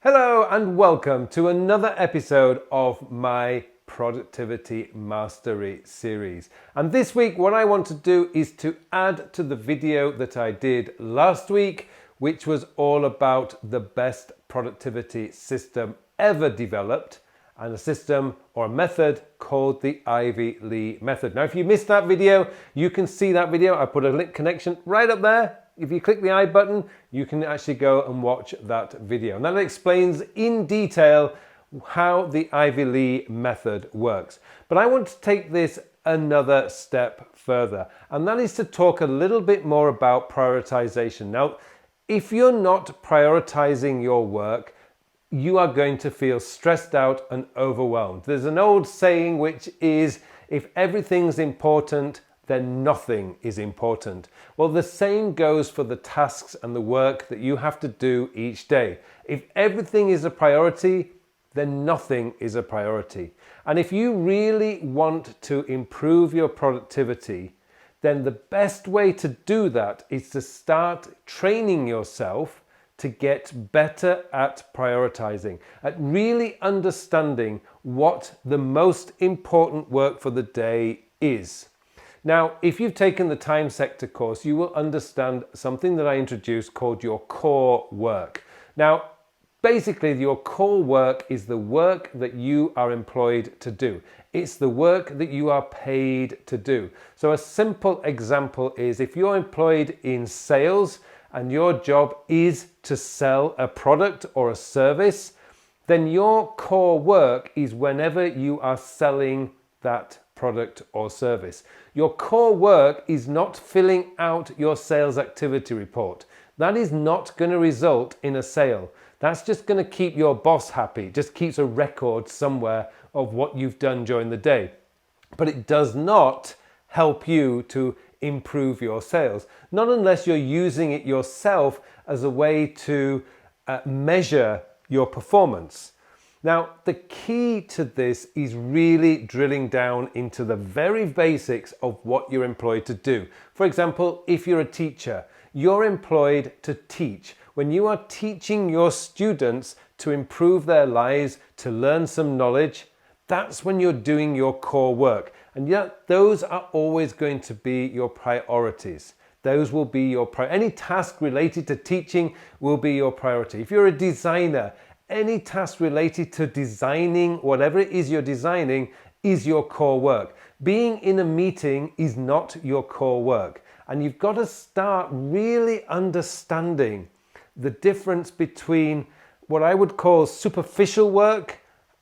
Hello and welcome to another episode of my Productivity Mastery series. And this week what I want to do is to add to the video that I did last week, which was all about the best productivity system ever developed, and a system or a method called the Ivy Lee method. Now, if you missed that video, you can see that video. I put a link connection right up there. If you click the I button, you can actually go and watch that video. And that explains in detail how the Ivy Lee method works. But I want to take this another step further, and that is to talk a little bit more about prioritization. Now, if you're not prioritizing your work, you are going to feel stressed out and overwhelmed. There's an old saying which is, if everything's important, then nothing is important. Well, the same goes for the tasks and the work that you have to do each day. If everything is a priority, then nothing is a priority. And if you really want to improve your productivity, then the best way to do that is to start training yourself to get better at prioritizing, at really understanding what the most important work for the day is. Now, if you've taken the time sector course, you will understand something that I introduced called your core work. Now, basically, your core work is the work that you are employed to do. It's the work that you are paid to do. So a simple example is if you're employed in sales and your job is to sell a product or a service, then your core work is whenever you are selling that product or service. Your core work is not filling out your sales activity report. That is not going to result in a sale. That's just going to keep your boss happy. It just keeps a record somewhere of what you've done during the day. But it does not help you to improve your sales. Not unless you're using it yourself as a way to measure your performance. Now, the key to this is really drilling down into the very basics of what you're employed to do. For example, if you're a teacher, you're employed to teach. When you are teaching your students to improve their lives, to learn some knowledge, that's when you're doing your core work. And yet those are always going to be your priorities. Those will be your any task related to teaching will be your priority. If you're a designer, any task related to designing, whatever it is you're designing, is your core work. Being in a meeting is not your core work. And you've got to start really understanding the difference between what I would call superficial work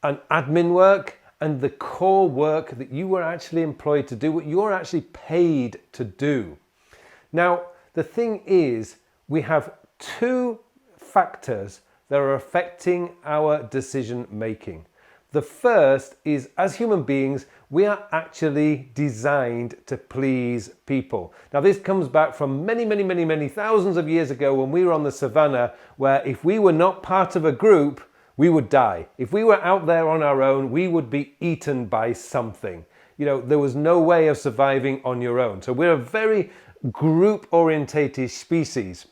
and admin work and the core work that you were actually employed to do, what you're actually paid to do. Now, the thing is, we have two factors that are affecting our decision making. The first is, as human beings, we are actually designed to please people. Now, this comes back from many thousands of years ago when we were on the savannah, where if we were not part of a group, we would die. If we were out there on our own, we would be eaten by something. You know, there was no way of surviving on your own. So we're a very group-orientated species.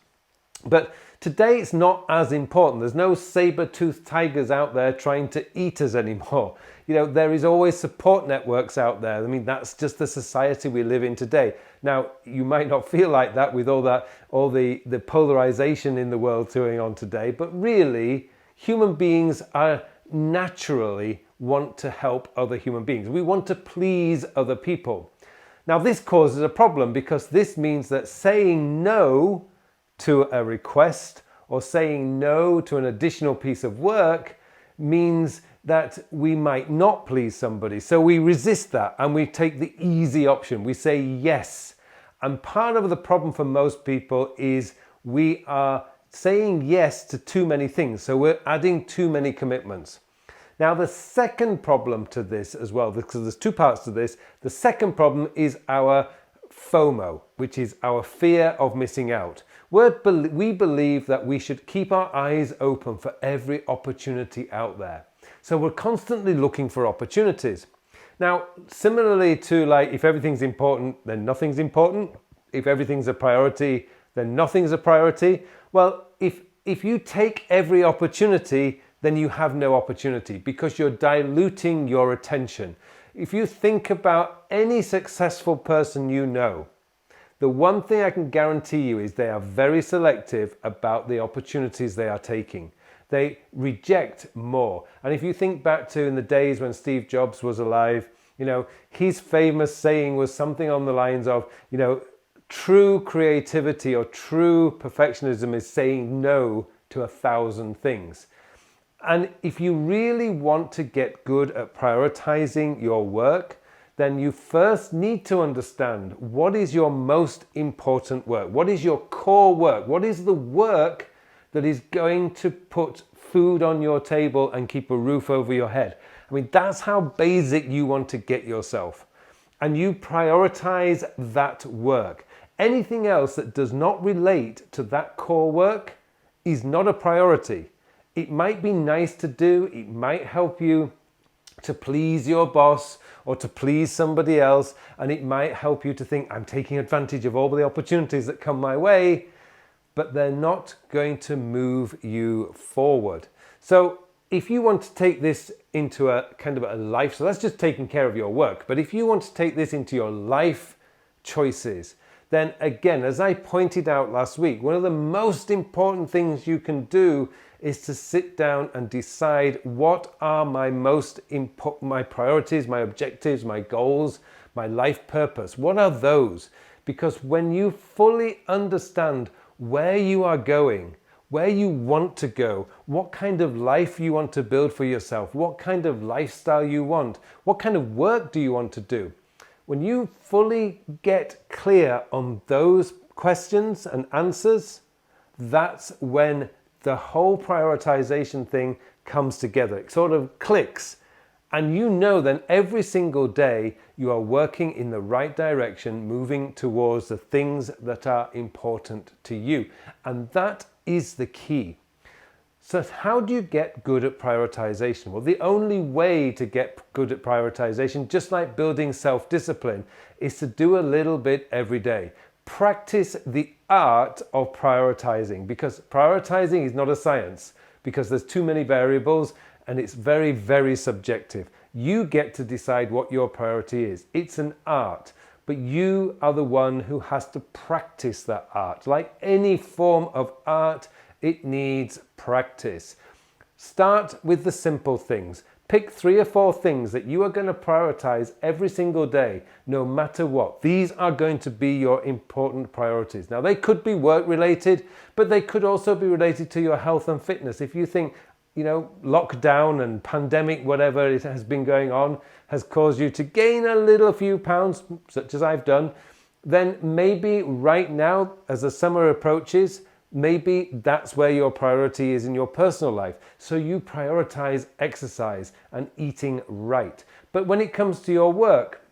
But today it's not as important. There's no saber-toothed tigers out there trying to eat us anymore. You know, there is always support networks out there. I mean, that's just the society we live in today. Now, you might not feel like that with all the polarization in the world going on today, but really, human beings are naturally want to help other human beings. We want to please other people. Now, this causes a problem because this means that saying no to a request or saying no to an additional piece of work means that we might not please somebody. So we resist that and we take the easy option. We say yes. And part of the problem for most people is we are saying yes to too many things. So we're adding too many commitments. Now, the second problem to this as well, because there's two parts to this, the second problem is our FOMO, which is our fear of missing out. We believe that we should keep our eyes open for every opportunity out there. So we're constantly looking for opportunities. Now, similarly to like, if everything's important, then nothing's important. If everything's a priority, then nothing's a priority. Well, if if you take every opportunity, then you have no opportunity because you're diluting your attention. If you think about any successful person you know, the one thing I can guarantee you is they are very selective about the opportunities they are taking. They reject more. And if you think back to in the days when Steve Jobs was alive, his famous saying was something on the lines of, true creativity or true perfectionism is saying no to 1,000 things. And if you really want to get good at prioritizing your work, then you first need to understand what is your most important work. What is your core work? What is the work that is going to put food on your table and keep a roof over your head? I mean, that's how basic you want to get yourself. And you prioritize that work. Anything else that does not relate to that core work is not a priority. It might be nice to do. It might help you to please your boss or to please somebody else, and it might help you to think, I'm taking advantage of all the opportunities that come my way, but they're not going to move you forward. So if you want to take this into a kind of a life, so that's just taking care of your work, but if you want to take this into your life choices, then again, as I pointed out last week, one of the most important things you can do is to sit down and decide what are my my priorities, my objectives, my goals, my life purpose. What are those? Because when you fully understand where you are going, where you want to go, what kind of life you want to build for yourself, what kind of lifestyle you want, what kind of work do you want to do? When you fully get clear on those questions and answers, that's when the whole prioritization thing comes together. It sort of clicks. And then every single day you are working in the right direction, moving towards the things that are important to you. And that is the key. So how do you get good at prioritization? Well, the only way to get good at prioritization, just like building self-discipline, is to do a little bit every day. Practice the art of prioritizing, because prioritizing is not a science, because there's too many variables and it's very, very subjective. You get to decide what your priority is. It's an art, but you are the one who has to practice that art. Like any form of art, it needs practice. Start with the simple things. Pick 3 or 4 things that you are going to prioritize every single day, no matter what. These are going to be your important priorities. Now, they could be work related, but they could also be related to your health and fitness. If you think, lockdown and pandemic, whatever it has been going on, has caused you to gain a few pounds, such as I've done, then maybe right now, as the summer approaches, maybe that's where your priority is in your personal life. So you prioritize exercise and eating right. But when it comes to your work,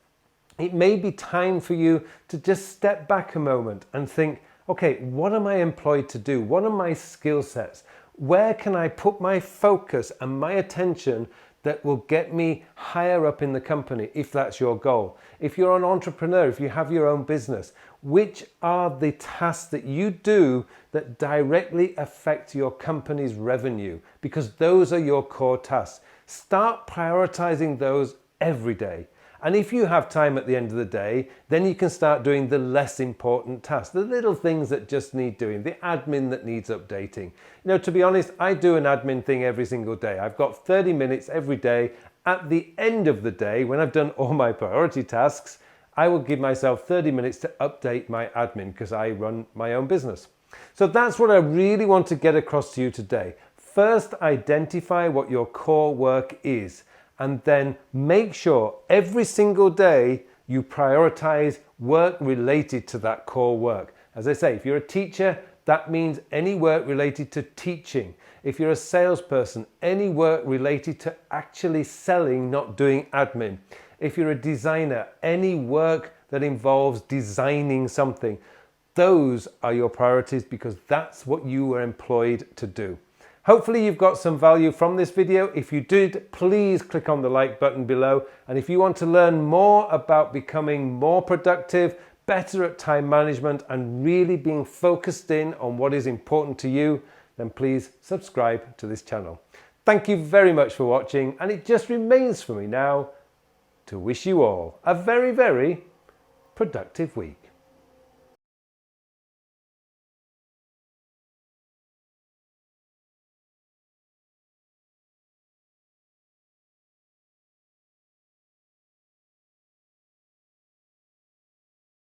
it may be time for you to just step back a moment and think, okay, what am I employed to do? What are my skill sets? Where can I put my focus and my attention that will get me higher up in the company, if that's your goal? If you're an entrepreneur, if you have your own business, which are the tasks that you do that directly affect your company's revenue? Because those are your core tasks. Start prioritizing those every day. And if you have time at the end of the day, then you can start doing the less important tasks, the little things that just need doing, the admin that needs updating. To be honest, I do an admin thing every single day. I've got 30 minutes every day. At the end of the day, when I've done all my priority tasks, I will give myself 30 minutes to update my admin because I run my own business. So that's what I really want to get across to you today. First, identify what your core work is, and then make sure every single day you prioritize work related to that core work. As I say, if you're a teacher, that means any work related to teaching. If you're a salesperson, any work related to actually selling, not doing admin. If you're a designer, any work that involves designing something. Those are your priorities because that's what you were employed to do. Hopefully you've got some value from this video. If you did, please click on the like button below. And if you want to learn more about becoming more productive, better at time management, and really being focused in on what is important to you, then please subscribe to this channel. Thank you very much for watching, and it just remains for me now to wish you all a very, very productive week.